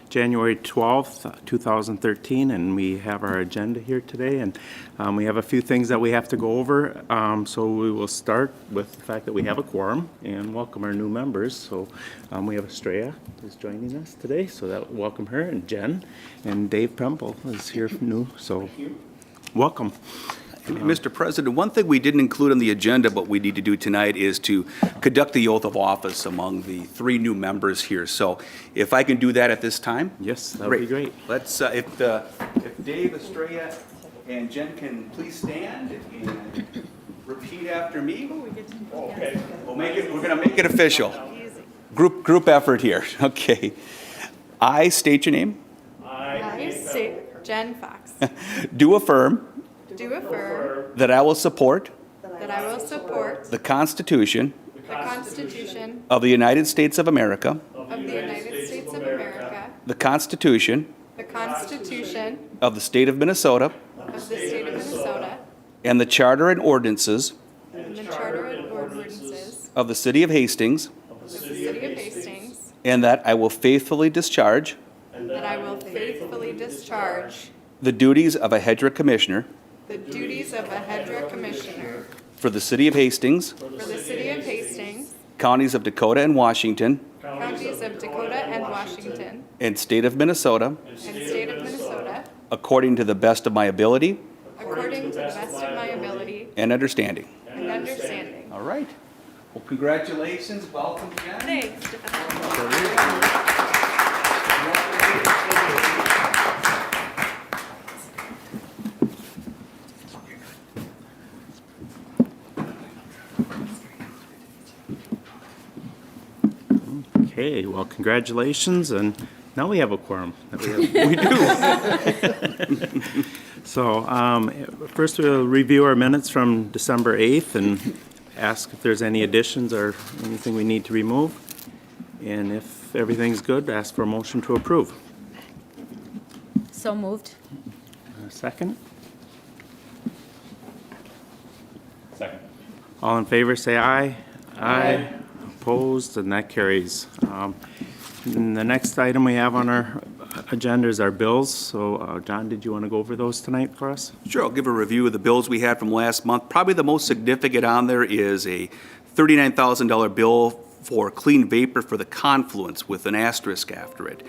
January 12th, 2013, and we have our agenda here today, and we have a few things that we have to go over. So we will start with the fact that we have a quorum and welcome our new members. So we have Estrella is joining us today, so that welcome her, and Jen, and Dave Pemble is here new, so welcome. Mr. President, one thing we didn't include on the agenda, but we need to do tonight, is to conduct the oath of office among the three new members here. So if I can do that at this time? Yes, that would be great. Let's, if Dave, Estrella, and Jen can please stand and repeat after me. Okay. We're going to make it official. Group effort here. Okay. I state your name. I state Jen Fox. Do affirm That I will support I will support the Constitution the Constitution of the United States of America, of the United States of America, the Constitution the Constitution of the State of Minnesota, of the State of Minnesota, and the Charter and ordinances and the Charter and ordinances of the City of Hastings, of the City of Hastings, and that I will faithfully discharge that I will faithfully discharge the duties of a HEDRA Commissioner the duties of a HEDRA Commissioner for the City of Hastings, for the City of Hastings, Counties of Dakota and Washington, Counties of Dakota and Washington, and State of Minnesota, and State of Minnesota, according to the best of my ability according to the best of my ability and understanding. and understanding. All right. Well, congratulations. Welcome, Jen. Thanks. Okay, well, congratulations, and now we have a quorum. We do. So first we'll review our minutes from December 8th and ask if there's any additions or anything we need to remove. And if everything's good, ask for a motion to approve. So moved. A second? Second. All in favor, say aye. Aye. Opposed, and that carries. And the next item we have on our agenda is our bills. So, John, did you want to go over those tonight for us? Sure, I'll give a review of the bills we had from last month. Probably the most significant on there is a $39,000 bill for clean vapor for the Confluence with an asterisk after it.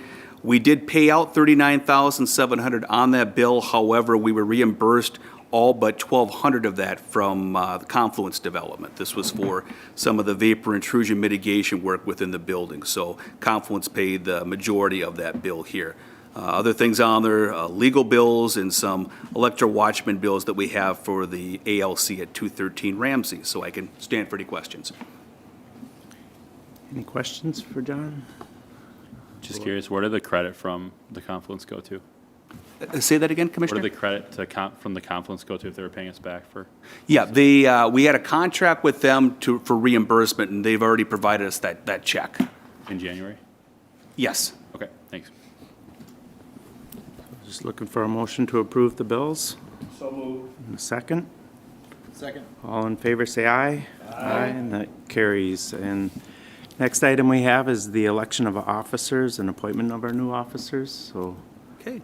We did pay out $39,700 on that bill. However, we were reimbursed all but $1,200 of that from the Confluence development. This was for some of the vapor intrusion mitigation work within the building. So Confluence paid the majority of that bill here. Other things on there, legal bills and some electro watchman bills that we have for the ALC at 213 Ramsey. So I can stand for any questions. Any questions for John? Just curious, where did the credit from the Confluence go to? Say that again, Where Commissioner? did the credit from the Confluence go to if they were paying us back for? Yeah, we had a contract with them for reimbursement, and they've already provided us that check. In January? Yes. Okay, thanks. Just looking for a motion to approve the bills. So moved. And a second? Second. All in favor, say aye. Aye. And that carries. And next item we have is the election of officers and appointment of our new officers. So, Okay.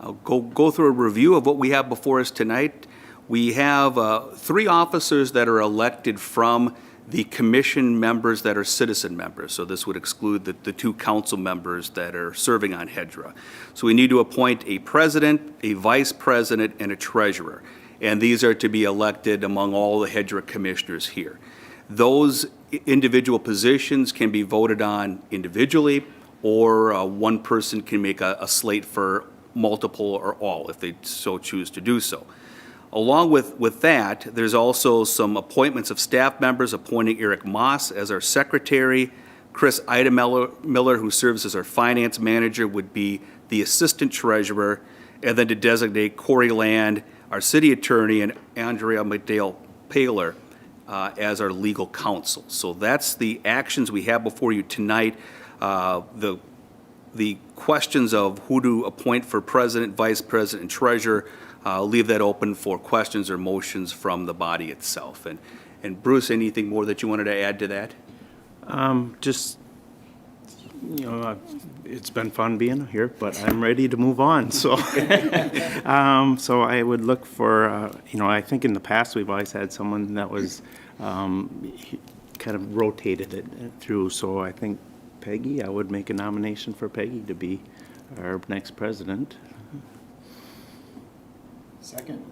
I'll go through a review of what we have before us tonight. We have 3 officers that are elected from the commission members that are citizen members. So this would exclude the 2 council members that are serving on HEDRA. So we need to appoint a president, a vice president, and a treasurer. And these are to be elected among all the HEDRA commissioners here. Those individual positions can be voted on individually, or one person can make a slate for multiple or all if they so choose to do so. Along with that, there's also some appointments of staff members, appointing Eric Moss as our secretary. Chris Miller, who serves as our finance manager, would be the assistant treasurer, and then to designate Corey Land, our city attorney, and Andrea McDale-Paler as our legal counsel. So that's the actions we have before you tonight. The questions of who to appoint for president, vice president, and treasurer, leave that open for questions or motions from the body itself. And Bruce, anything more that you wanted to add to that? Just you know, it's been fun being here, but I'm ready to move on, so. So I would look for, you know, I think in the past, we've always had someone that was, kind of rotated it through, so I think Peggy, I would make a nomination for Peggy to be our next president. Second.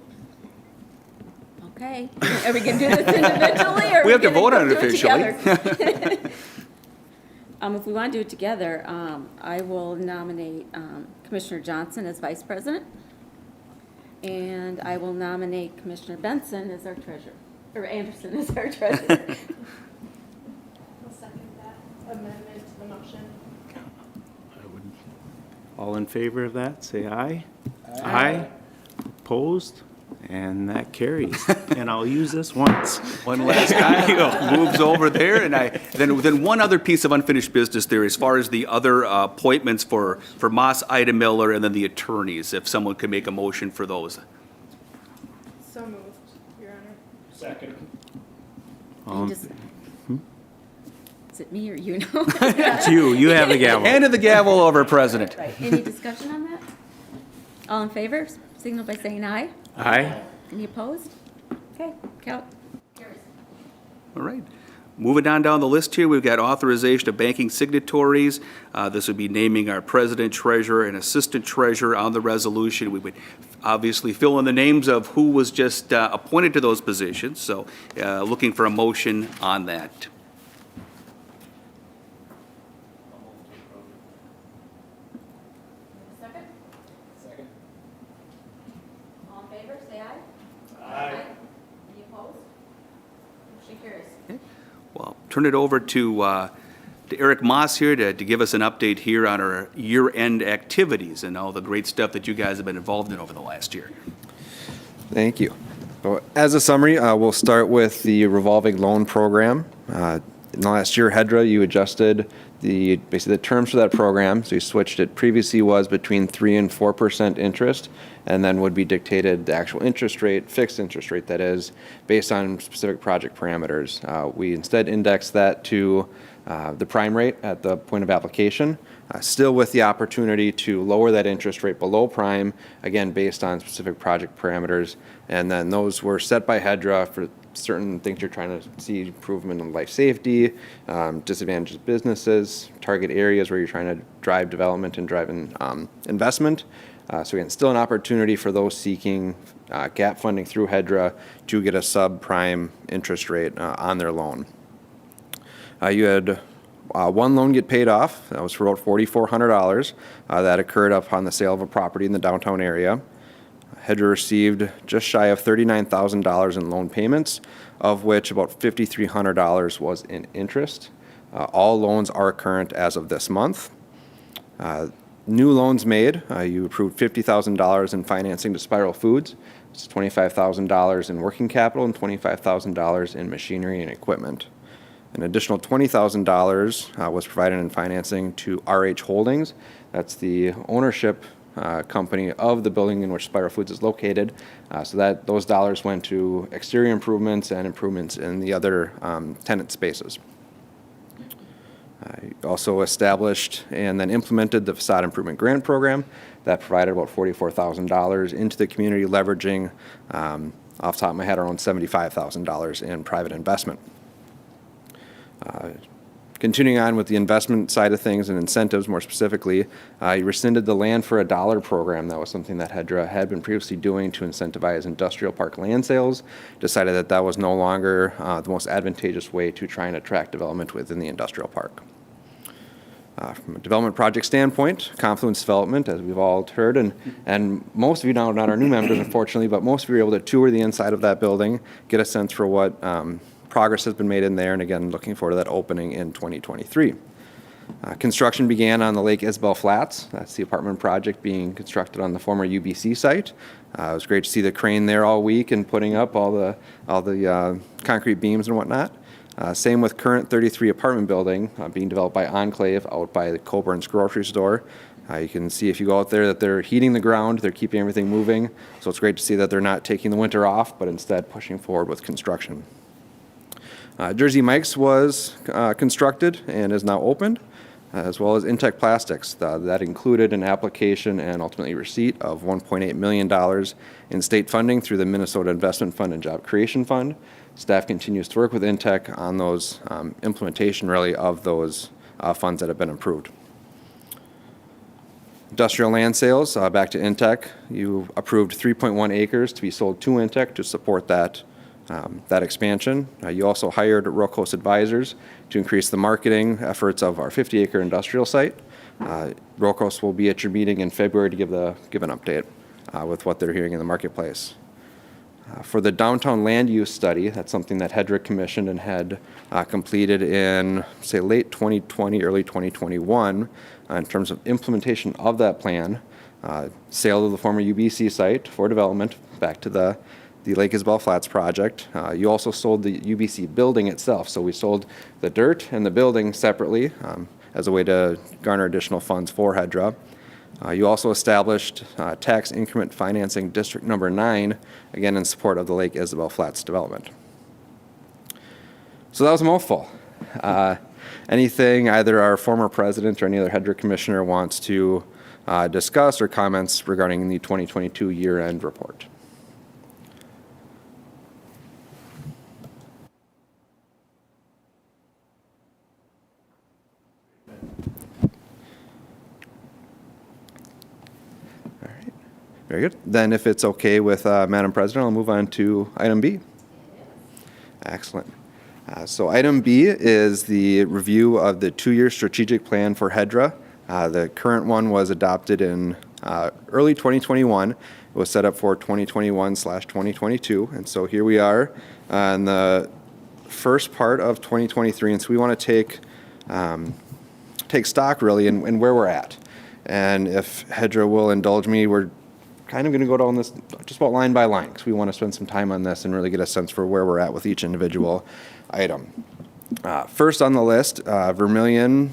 Okay. Are we going to do this individually or? We have to gonna vote on it do officially. together? If we want to do it together, I will nominate Commissioner Johnson as vice president. And I will nominate Commissioner Benson as our treasurer, or Anderson as our treasurer. I'll second that amendment to the motion. All in favor of that, say aye. Aye. Opposed? And that carries. And I'll use this once. One last guy moves over there, and then one other piece of unfinished business there, as far as the other appointments for Moss, Ida Miller, and then the attorneys, if someone could make a motion for those. So moved, Your Honor. Second. You just- Is it me or you know? It's you, you have the gavel. Handed the gavel over, President. Right. Any discussion on that? All in favor, signal by saying aye. Aye. Any opposed? Okay, count. Carries. All right. Moving on down the list here, we've got authorization of banking signatories. This would be naming our president, treasurer, and assistant treasurer on the resolution. We would obviously fill in the names of who was just appointed to those positions, so looking for a motion on that. Second? Second. All in favor, say aye. Aye. Any opposed? Motion carries. Well, turn it over to Eric Moss here to give us an update here on our year-end activities and all the great stuff that you guys have been involved in over the last year. Thank you. So as a summary, we'll start with the revolving loan program. In the last year, HEDRA, you adjusted basically the terms for that program. So you switched it. Previously was between 3% and 4% interest, and then would be dictated the actual interest rate, fixed interest rate that is, based on specific project parameters. We instead indexed that to the prime rate at the point of application, still with the opportunity to lower that interest rate below prime, again, based on specific project parameters. And then those were set by HEDRA for certain things you're trying to see improvement in life safety, disadvantaged businesses, target areas where you're trying to drive development and drive investment. So again, still an opportunity for those seeking gap funding through HEDRA to get a subprime interest rate on their loan. You had one loan get paid off. That was for about $4,400. That occurred upon the sale of a property in the downtown area. HEDRA received just shy of $39,000 in loan payments, of which about $5,300 was in interest. All loans are current as of this month. New loans made, you approved $50,000 in financing to Spiral Foods. It's $25,000 in working capital and $25,000 in machinery and equipment. An additional $20,000 was provided in financing to RH Holdings. That's the ownership company of the building in which Spiral Foods is located. So that those dollars went to exterior improvements and improvements in the other tenant spaces. Also established and then implemented the facade improvement grant program that provided about $44,000 into the community, leveraging, off the top of my head, around $75,000 in private investment. Continuing on with the investment side of things and incentives more specifically, you rescinded the Land for a Dollar program. That was something that HEDRA had been previously doing to incentivize industrial park land sales. Decided that that was no longer the most advantageous way to try and attract development within the industrial park. From a development project standpoint, Confluence Development, as we've all heard, and most of you now, not our new members unfortunately, but most of you were able to tour the inside of that building, get a sense for what progress has been made in there, and again, looking forward to that opening in 2023. Construction began on the Lake Isabel Flats. That's the apartment project being constructed on the former UBC site. It was great to see the crane there all week and putting up all the concrete beams and whatnot. Same with current 33 apartment building being developed by Enclave out by the Coburn's grocery store. You can see if you go out there that they're heating the ground, they're keeping everything moving. So it's great to see that they're not taking the winter off, but instead pushing forward with construction. Jersey Mike's was constructed and is now opened. as well as Intech Plastics. That included an application and ultimately receipt of $1.8 million in state funding through the Minnesota Investment Fund and Job Creation Fund. Staff continues to work with Intech on those implementation really of those funds that have been approved. Industrial land sales, back to Intech. You approved 3.1 acres to be sold to Intech to support that expansion. You also hired Rocos Advisors to increase the marketing efforts of our 50-acre industrial site. Rocos will be at your meeting in February to give an update with what they're hearing in the marketplace. For the downtown land use study, that's something that HEDRA commissioned and had completed in, say, late 2020, early 2021. In terms of implementation of that plan, sale of the former UBC site for development back to the Lake Isabel Flats project. You also sold the UBC building itself, so we sold the dirt and the building separately as a way to garner additional funds for HEDRA. You also established tax increment financing district number 9, again in support of the Lake Isabel Flats development. So that was a mouthful. Anything either our former president or any other HEDRA commissioner wants to discuss or comments regarding the 2022 year-end report? Very good. Then if it's okay with Madam President, I'll move on to item B. Excellent. So item B is the review of the 2-year strategic plan for HEDRA. The current one was adopted in early 2021. It was set up for 2021/2022. And so here we are in the first part of 2023. And so we want to take stock really in where we're at. And if HEDRA will indulge me, we're kind of going to go down this just about line by line because we want to spend some time on this and really get a sense for where we're at with each individual item. First on the list, Vermilion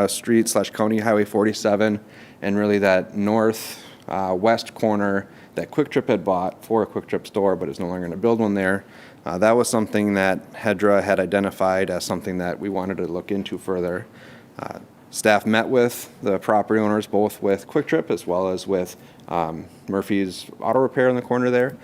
Street / County Highway 47, and really that north-west corner that Quick Trip had bought for a Quick Trip store but is no longer going to build one there. That was something that HEDRA had identified as something that we wanted to look into further. Staff met with the property owners, both with Quick Trip as well as with Murphy's Auto Repair in the corner there.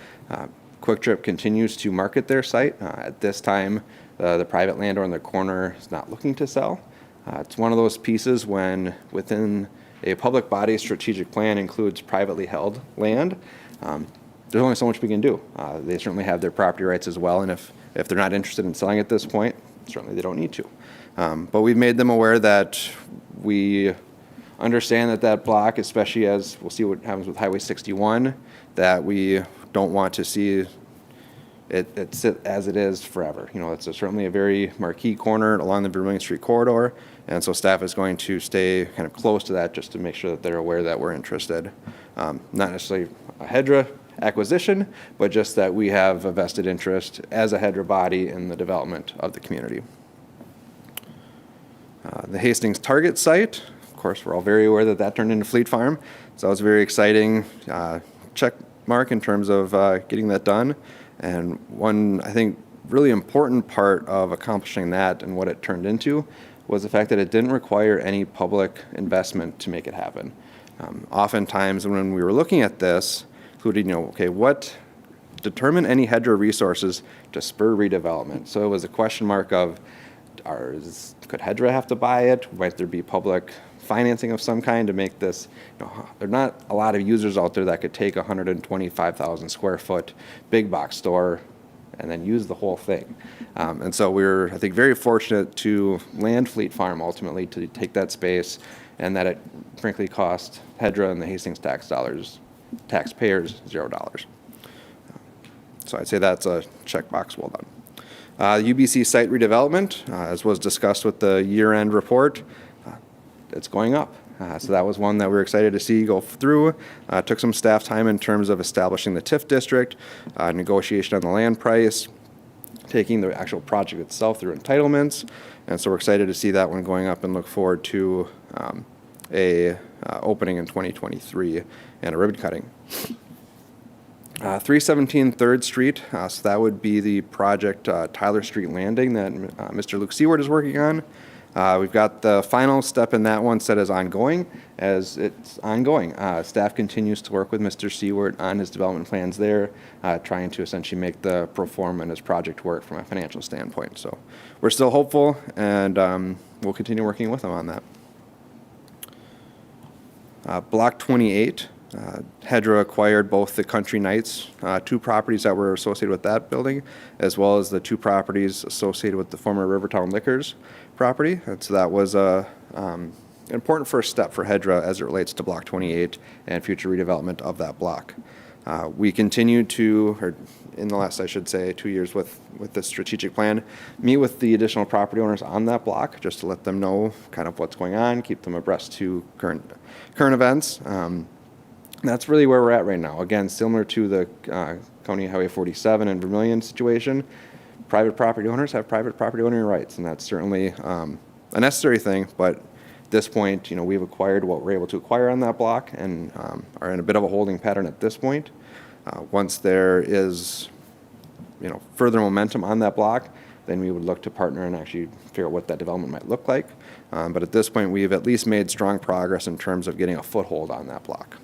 Quick Trip continues to market their site. At this time, the private landowner in the corner is not looking to sell. It's one of those pieces when within a public body strategic plan includes privately held land. There's only so much we can do. They certainly have their property rights as well, and if they're not interested in selling at this point, certainly they don't need to. But we've made them aware that we understand that block, especially as we'll see what happens with Highway 61, that we don't want to see it sit as it is forever. You know, it's certainly a very marquee corner along the Vermilion Street corridor, and so staff is going to stay kind of close to that just to make sure that they're aware that we're interested. Not necessarily a HEDRA acquisition, but just that we have a vested interest as a HEDRA body in the development of the community. The Hastings Target site, of course, we're all very aware that turned into Fleet Farm, so it was a very exciting check mark in terms of getting that done. And one, I think, really important part of accomplishing that and what it turned into was the fact that it didn't require any public investment to make it happen. Oftentimes when we were looking at this, including, what determine any HEDRA resources to spur redevelopment. So it was a question mark of, could HEDRA have to buy it? Might there be public financing of some kind to make this? There are not a lot of users out there that could take a 125,000 square foot big box store and then use the whole thing. And so we were, I think, very fortunate to land Fleet Farm ultimately to take that space, and that it frankly cost HEDRA and the Hastings taxpayers $0. So I'd say that's a checkbox well done. UBC site redevelopment, as was discussed with the year-end report, it's going up. So that was one that we were excited to see go through. Took some staff time in terms of establishing the TIF district, negotiation on the land price, taking the actual project itself through entitlements. And so we're excited to see that one going up and look forward to a opening in 2023 and a ribbon cutting. 317 3rd Street, so that would be the project Tyler Street Landing that Mr. Luke Seward is working on. We've got the final step in that one set as ongoing, as it's ongoing. Staff continues to work with Mr. Seward on his development plans there, trying to essentially make the pro forma and his project work from a financial standpoint. So we're still hopeful, and we'll continue working with him on that. Block 28, HEDRA acquired both the Country Knights, 2 properties that were associated with that building, as well as the 2 properties associated with the former Rivertown Liquors property. And so that was an important first step for HEDRA as it relates to Block 28 and future redevelopment of that block. We continue to, or in the last, I should say, 2 years with the strategic plan, meet with the additional property owners on that block just to let them know kind of what's going on, keep them abreast to current events. That's really where we're at right now. Again, similar to the County Highway 47 and Vermillion situation, private property owners have private property owner rights, and that's certainly a necessary thing. But at this point, we've acquired what we're able to acquire on that block and are in a bit of a holding pattern at this point. Once there is, further momentum on that block, then we would look to partner and actually figure out what that development might look like. But at this point, we've at least made strong progress in terms of getting a foothold on that block.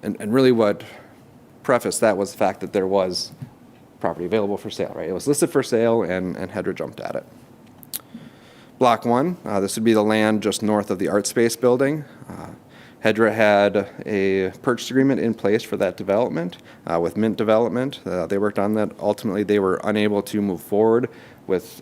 And really what prefaced that was the fact that there was property available for sale, right? It was listed for sale, and HEDRA jumped at it. Block 1, this would be the land just north of the Art Space building. HEDRA had a purchase agreement in place for that development with Mint Development. They worked on that. Ultimately, they were unable to move forward with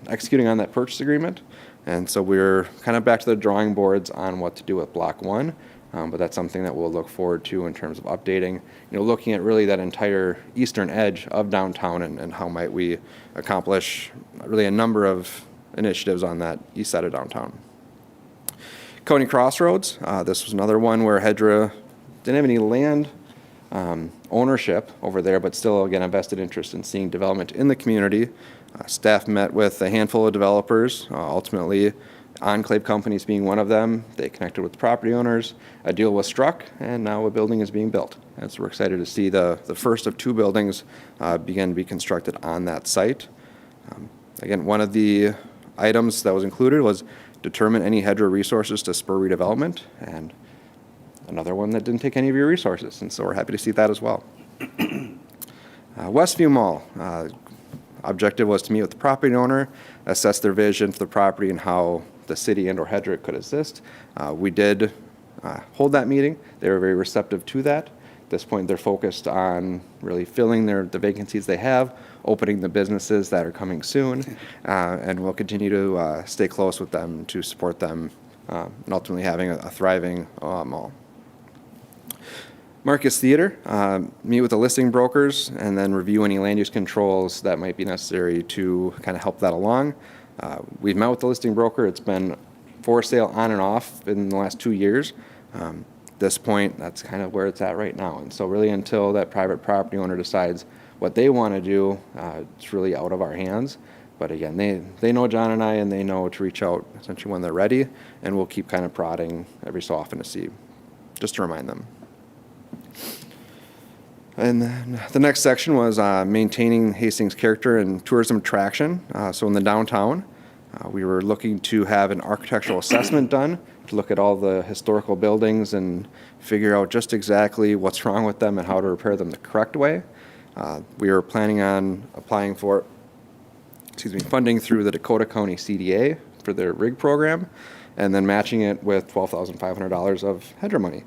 executing on that purchase agreement. And so we're kind of back to the drawing boards on what to do with Block 1. But that's something that we'll look forward to in terms of updating, looking at really that entire eastern edge of downtown and how might we accomplish really a number of initiatives on that east side of downtown. Coney Crossroads, this was another one where HEDRA didn't have any land ownership over there, but still, again, a vested interest in seeing development in the community. Staff met with a handful of developers, ultimately Enclave Companies being one of them. They connected with the property owners. A deal was struck, and now a building is being built. And so we're excited to see the first of 2 buildings begin to be constructed on that site. Again, one of the items that was included was determine any HEDRA resources to spur redevelopment, and another one that didn't take any of your resources, and so we're happy to see that as well. Westview Mall. Objective was to meet with the property owner, assess their vision for the property and how the city and or HEDRA could assist. We did hold that meeting. They were very receptive to that. At this point, they're focused on really filling the vacancies they have, opening the businesses that are coming soon, and we'll continue to stay close with them to support them and ultimately having a thriving mall. Marcus Theater, meet with the listing brokers and then review any land use controls that might be necessary to kind of help that along. We've met with the listing broker. It's been for sale on and off in the last 2 years. At this point, that's kind of where it's at right now. And so really until that private property owner decides what they want to do, it's really out of our hands. But again, they know John and I, and they know to reach out essentially when they're ready, and we'll keep kind of prodding every so often to see, just to remind them. And then the next section was maintaining Hastings' character and tourism attraction. So in the downtown, we were looking to have an architectural assessment done to look at all the historical buildings and figure out just exactly what's wrong with them and how to repair them the correct way. We were planning on applying for funding through the Dakota County CDA for their RIG program, and then matching it with $12,500 of HEDRA money.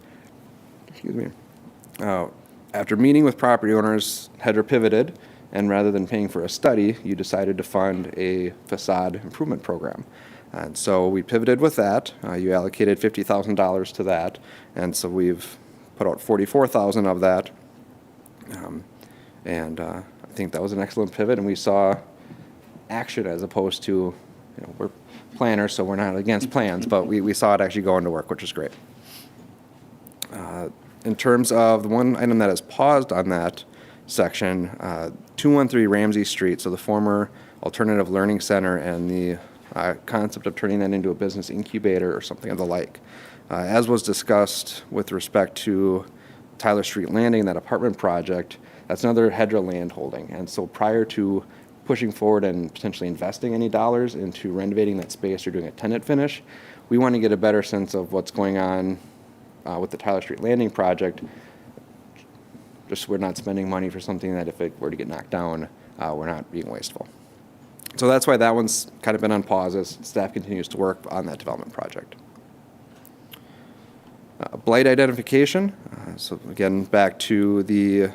After meeting with property owners, HEDRA pivoted, and rather than paying for a study, you decided to fund a facade improvement program. And so we pivoted with that. You allocated $50,000 to that, and so we've put out $44,000 of that. I think that was an excellent pivot, and we saw action as opposed to, we're planners, so we're not against plans, but we saw it actually go into work, which is great. In terms of the one item that is paused on that section, 213 Ramsey Street, so the former Alternative Learning Center and the concept of turning that into a business incubator or something of the like. As was discussed with respect to Tyler Street Landing, that apartment project, that's another HEDRA land holding. And so prior to pushing forward and potentially investing any dollars into renovating that space or doing a tenant finish. We want to get a better sense of what's going on with the Tyler Street Landing project. Just we're not spending money for something that if it were to get knocked down, we're not being wasteful. So that's why that one's kind of been on pause as staff continues to work on that development project. Blight identification. So again, back to the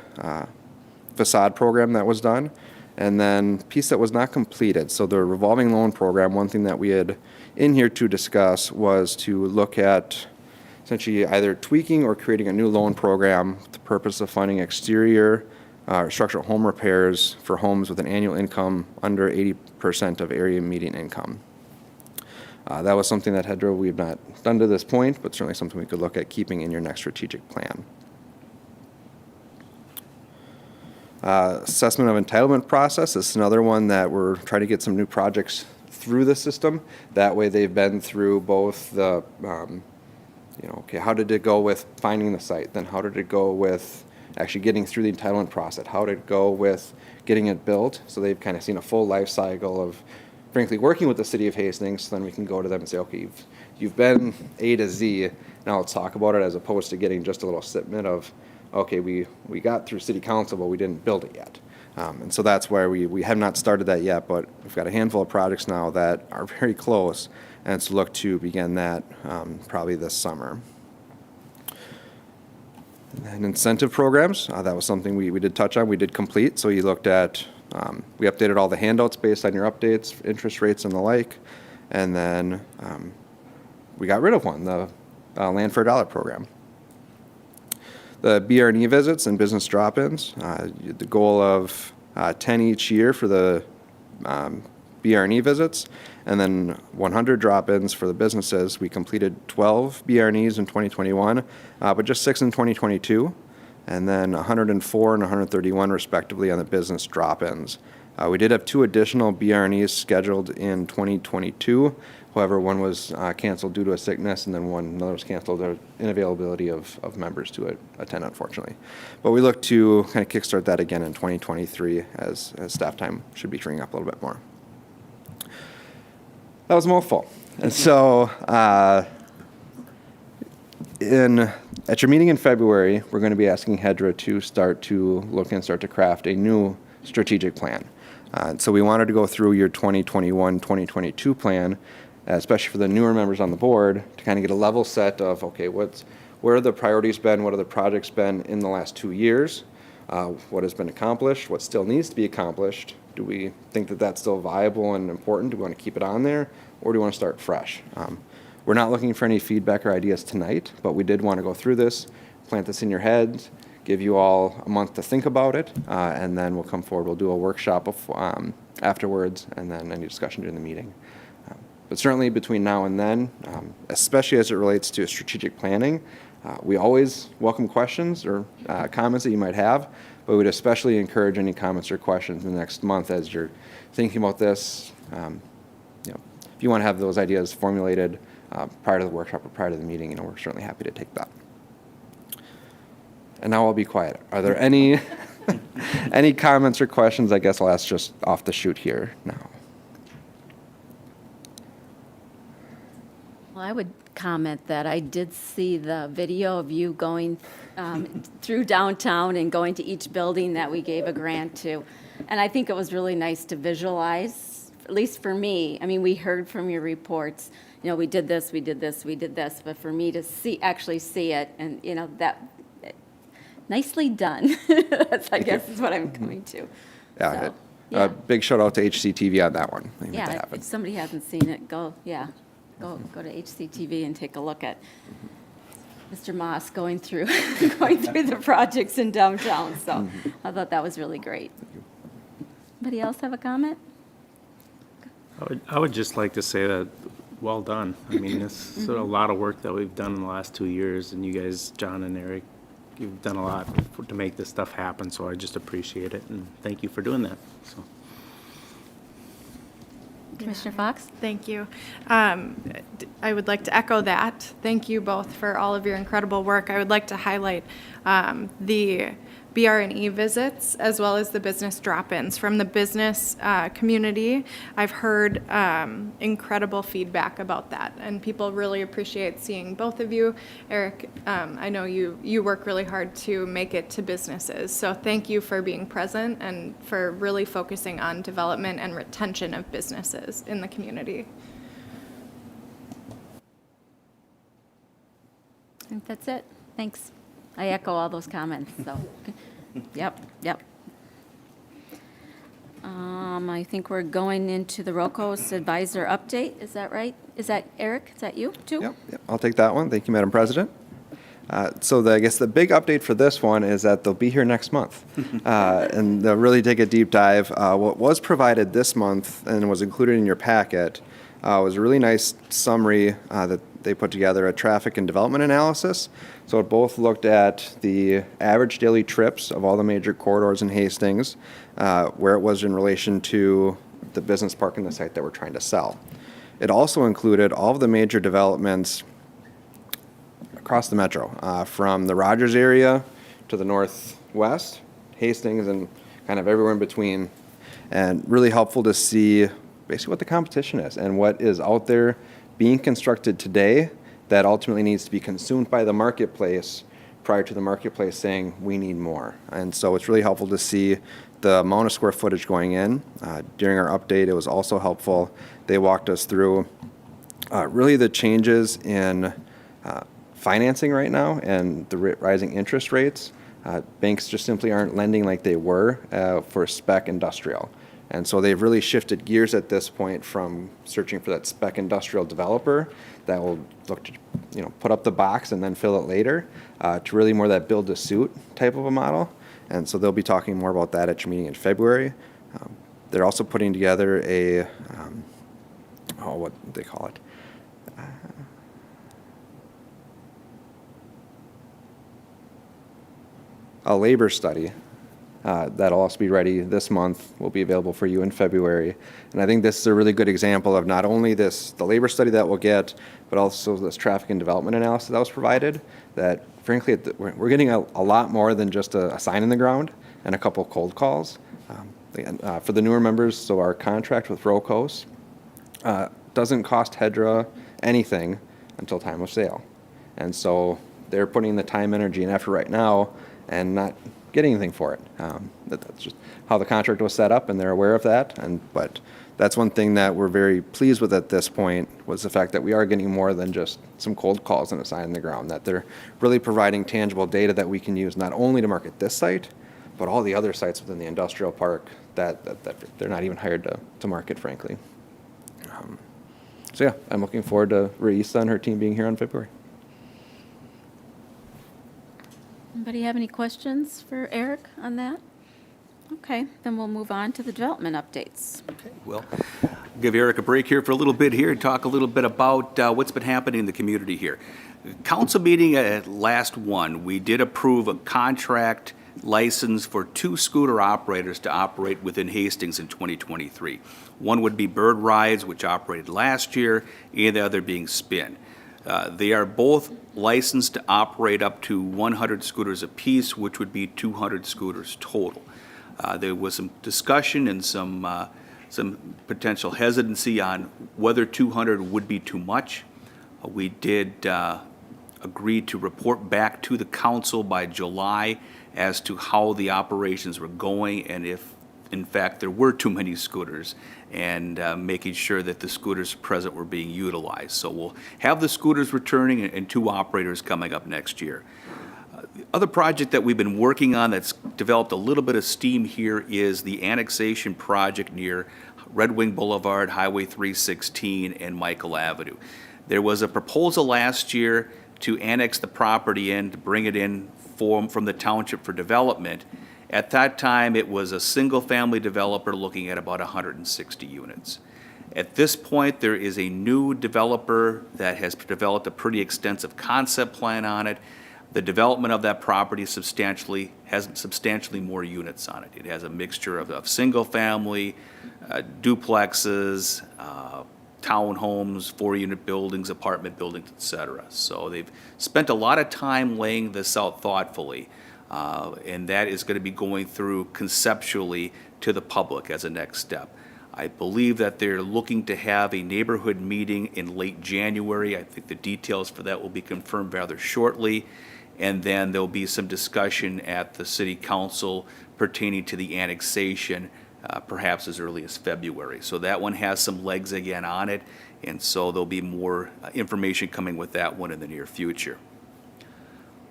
facade program that was done. And then piece that was not completed. So the revolving loan program, one thing that we had in here to discuss was to look at essentially either tweaking or creating a new loan program with the purpose of funding exterior structural home repairs for homes with an annual income under 80% of area median income. That was something that HEDRA we've not done to this point, but certainly something we could look at keeping in your next strategic plan. Assessment of entitlement process is another one that we're trying to get some new projects through the system. That way they've been through both the, okay, how did it go with finding the site? Then how did it go with actually getting through the entitlement process? How did it go with getting it built? So they've kind of seen a full life cycle of, frankly, working with the city of Hastings. So then we can go to them and say, okay, you've been A to Z. Now let's talk about it, as opposed to getting just a little snippet of, okay, we got through city council, but we didn't build it yet. And so that's why we have not started that yet, but we've got a handful of projects now that are very close, and it's look to begin that probably this summer. And incentive programs, that was something we did touch on, we did complete. So you looked at, we updated all the handouts based on your updates, interest rates and the like, and then we got rid of one, the Land for a Dollar program. The BR&E visits and business drop-ins, the goal of 10 each year for the BR&E visits, and then 100 drop-ins for the businesses. We completed 12 BR&Es in 2021, but just 6 in 2022, and then 104 and 131 respectively on the business drop-ins. We did have 2 additional BR&Es scheduled in 2022. However, one was canceled due to a sickness, and then another was canceled due to inavailability of members to attend, unfortunately. But we look to kind of kickstart that again in 2023 as staff time should be freeing up a little bit more. That was a mouthful. And so at your meeting in February, we're going to be asking HEDRA to start to look and start to craft a new strategic plan. So we wanted to go through your 2021-2022 plan, especially for the newer members on the board, to kind of get a level set of, okay, where have the priorities been, what are the projects been in the last 2 years, what has been accomplished, what still needs to be accomplished. Do we think that that's still viable and important? Do we want to keep it on there, or do we want to start fresh? We're not looking for any feedback or ideas tonight, but we did want to go through this, plant this in your heads, give you all a month to think about it, and then we'll come forward. We'll do a workshop afterwards, and then any discussion during the meeting. But certainly between now and then, especially as it relates to strategic planning, we always welcome questions or comments that you might have, but we'd especially encourage any comments or questions in the next month as you're thinking about this. If you want to have those ideas formulated prior to the workshop or prior to the meeting, we're certainly happy to take that. And now I'll be quiet. Are there any any comments or questions? I guess I'll ask just off the shoot here now. Well, I would comment that I did see the video of you going through downtown and going to each building that we gave a grant to. And I think it was really nice to visualize, at least for me. I mean, we heard from your reports, we did this, we did this, we did this. But for me to actually see it, and, that nicely done. That's, I guess, is what I'm coming to. Yeah, So, yeah. big shout out to HCTV on that one. They made that Yeah, happen. if somebody hasn't seen it, go to HCTV and take a look at Mr. Moss going through the projects in downtown. So I thought that was really great. Anybody else have a comment? I would just like to say that, well done. I mean, this is a lot of work that we've done in the last 2 years, and you guys, John and Eric, you've done a lot to make this stuff happen, so I just appreciate it, and thank you for doing that. So. Commissioner Fox? Thank you. I would like to echo that. Thank you both for all of your incredible work. I would like to highlight the BR&E visits, as well as the business drop-ins. From the business community, I've heard incredible feedback about that, and people really appreciate seeing both of you. Eric, I know you work really hard to make it to businesses, so thank you for being present and for really focusing on development and retention of businesses in the community. I think that's it. Thanks. I echo all those comments, so, yep. I think we're going into the ROCOS advisor update, is that right? Is that Eric, is that you too? Yep, I'll take that one. Thank you, Madam President. So I guess the big update for this one is that they'll be here next month. And they'll really take a deep dive. What was provided this month and was included in your packet was a really nice summary that they put together, a traffic and development analysis. So it both looked at the average daily trips of all the major corridors in Hastings, where it was in relation to the business park and the site that we're trying to sell. It also included all of the major developments across the metro, from the Rogers area to the northwest, Hastings, and kind of everywhere in between. And really helpful to see basically what the competition is and what is out there being constructed today that ultimately needs to be consumed by the marketplace prior to the marketplace saying we need more. And so it's really helpful to see the amount of square footage going in. During our update, it was also helpful. They walked us through really the changes in financing right now and the rising interest rates. Banks just simply aren't lending like they were for spec industrial. And so they've really shifted gears at this point from searching for that spec industrial developer that will look to, put up the box and then fill it later, to really more that build to suit type of a model. And so they'll be talking more about that at your meeting in February. They're also putting together what do they call it? A labor study that'll also be ready this month, will be available for you in February. And I think this is a really good example of not only the labor study that we'll get, but also this traffic and development analysis that was provided, that frankly, we're getting a lot more than just a sign in the ground and a couple cold calls. For the newer members, so our contract with ROCOS doesn't cost HEDRA anything until time of sale. And so they're putting the time, energy, and effort right now and not getting anything for it. That's just how the contract was set up, and they're aware of that. But that's one thing that we're very pleased with at this point, was the fact that we are getting more than just some cold calls and a sign in the ground, that they're really providing tangible data that we can use not only to market this site, but all the other sites within the industrial park that they're not even hired to market, frankly. So yeah, I'm looking forward to Raisa and her team being here on February. Anybody have any questions for Eric on that? Okay, then we'll move on to the development updates. Okay, well, give Eric a break here for a little bit here and talk a little bit about what's been happening in the community here. Council meeting at last one, we did approve a contract license for 2 scooter operators to operate within Hastings in 2023. One would be Bird Rides, which operated last year, and the other being Spin. They are both licensed to operate up to 100 scooters apiece, which would be 200 scooters total. There was some discussion and some potential hesitancy on whether 200 would be too much. We did agree to report back to the council by July as to how the operations were going and if, in fact, there were too many scooters, and making sure that the scooters present were being utilized. So we'll have the scooters returning and 2 operators coming up next year. The other project that we've been working on that's developed a little bit of steam here is the annexation project near Red Wing Boulevard, Highway 316, and Michael Avenue. There was a proposal last year to annex the property in, to bring it in from the township for development. At that time, it was a single-family developer looking at about 160 units. At this point, there is a new developer that has developed a pretty extensive concept plan on it. The development of that property has substantially more units on it. It has a mixture of single-family, duplexes, townhomes, 4-unit buildings, apartment buildings, et cetera. So they've spent a lot of time laying this out thoughtfully. And that is going to be going through conceptually to the public as a next step. I believe that they're looking to have a neighborhood meeting in late January. I think the details for that will be confirmed rather shortly. And then there'll be some discussion at the city council pertaining to the annexation, perhaps as early as February. So that one has some legs again on it, and so there'll be more information coming with that one in the near future.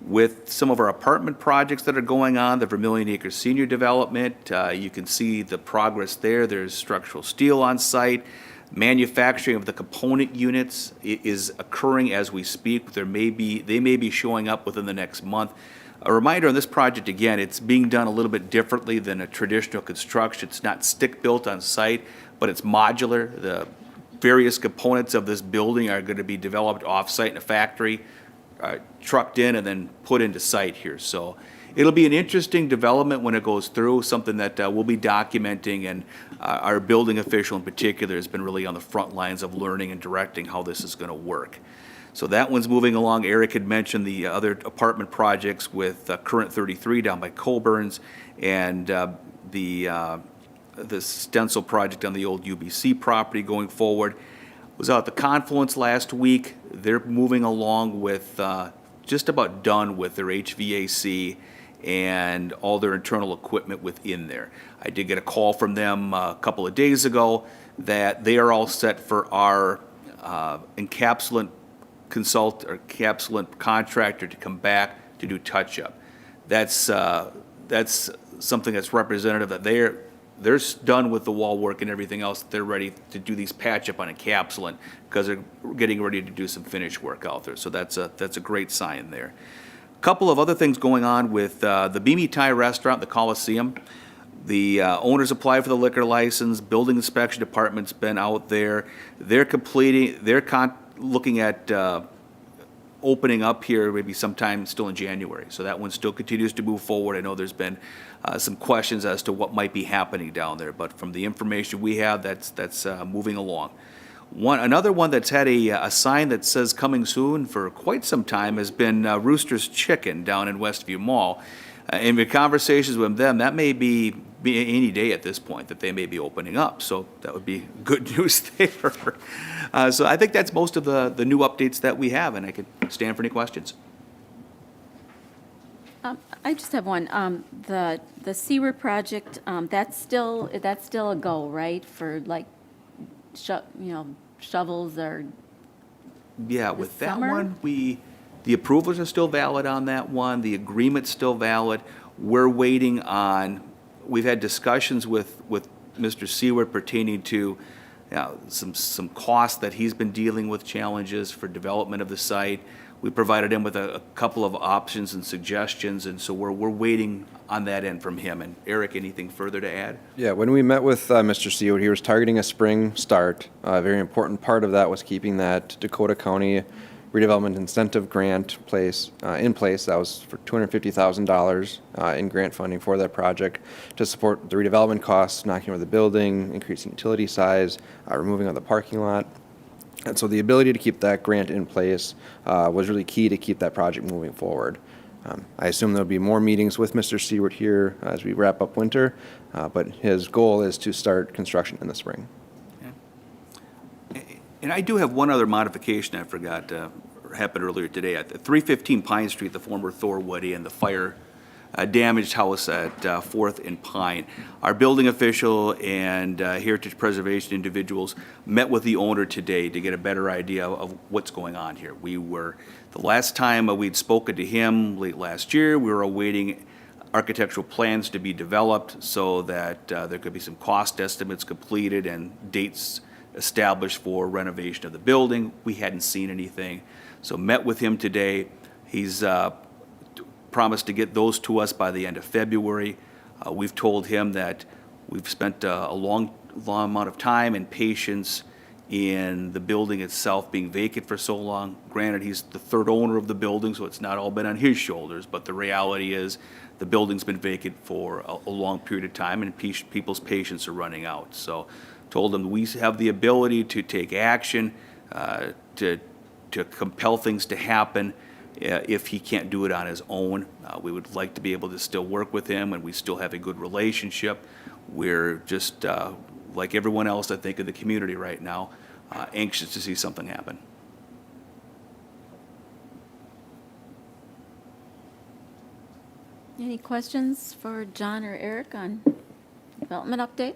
With some of our apartment projects that are going on, the Vermilion Acres Senior Development, you can see the progress there. There's structural steel on site. Manufacturing of the component units is occurring as we speak. They may be showing up within the next month. A reminder on this project, again, it's being done a little bit differently than a traditional construction. It's not stick-built on site, but it's modular. The various components of this building are going to be developed off-site in a factory, trucked in and then put into site here. So it'll be an interesting development when it goes through, something that we'll be documenting, and our building official in particular has been really on the front lines of learning and directing how this is going to work. So that one's moving along. Eric had mentioned the other apartment projects with Current 33 down by Colburn's, and the stencil project on the old UBC property going forward. Was out at the Confluence last week. They're moving along with just about done with their HVAC and all their internal equipment within there. I did get a call from them a couple of days ago that they are all set for our encapsulant contractor to come back to do touch-up. That's something that's representative that they're done with the wall work and everything else. They're ready to do these patch-up on encapsulant because they're getting ready to do some finish work out there. So that's a great sign there. A couple of other things going on with the Beamy Thai restaurant, the Coliseum. The owners applied for the liquor license. Building inspection department's been out there. They're looking at opening up here maybe sometime still in January. So that one still continues to move forward. I know there's been some questions as to what might be happening down there, but from the information we have, that's moving along. Another one that's had a sign that says coming soon for quite some time has been Rooster's Chicken down in Westview Mall. In the conversations with them, that may be any day at this point that they may be opening up. So that would be good news there. So I think that's most of the new updates that we have, and I could stand for any questions. I just have one. The sewer project, that's still a go, right? For like, shovels or Yeah, this with that summer? one, the approvals are still valid on that one. The agreement's still valid. We're waiting on, we've had discussions with Mr. Seward pertaining to some costs that he's been dealing with, challenges for development of the site. We provided him with a couple of options and suggestions, and so we're waiting on that end from him. And Eric, anything further to add? Yeah, when we met with Mr. Seward, he was targeting a spring start. A very important part of that was keeping that Dakota County redevelopment incentive grant in place. That was for $250,000 in grant funding for that project to support the redevelopment costs, knocking over the building, increasing utility size, removing on the parking lot. And so the ability to keep that grant in place was really key to keep that project moving forward. I assume there'll be more meetings with Mr. Seward here as we wrap up winter, but his goal is to start construction in the spring. And I do have one other modification I forgot happened earlier today. At 315 Pine Street, the former Thorwood Inn, the fire damaged house at 4th and Pine. Our building official and heritage preservation individuals met with the owner today to get a better idea of what's going on here. The last time we'd spoken to him late last year, we were awaiting architectural plans to be developed so that there could be some cost estimates completed and dates established for renovation of the building. We hadn't seen anything, so met with him today. He's promised to get those to us by the end of February. We've told him that we've spent a long amount of time and patience in the building itself being vacant for so long. Granted, he's the third owner of the building, so it's not all been on his shoulders, but the reality is the building's been vacant for a long period of time, and people's patience are running out. So told them we have the ability to take action, to compel things to happen. if he can't do it on his own. We would like to be able to still work with him, and we still have a good relationship. We're just, like everyone else, I think, in the community right now, anxious to see something happen. Any questions for John or Eric on development update?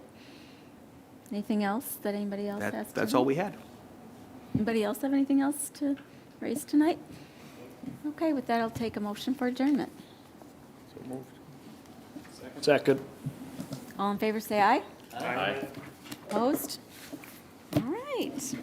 Anything else that anybody else has? That's all we had. Anybody else have anything else to raise tonight? Okay, with that, I'll take a motion for adjournment. Second. All in favor, say aye. Aye. Opposed? All right.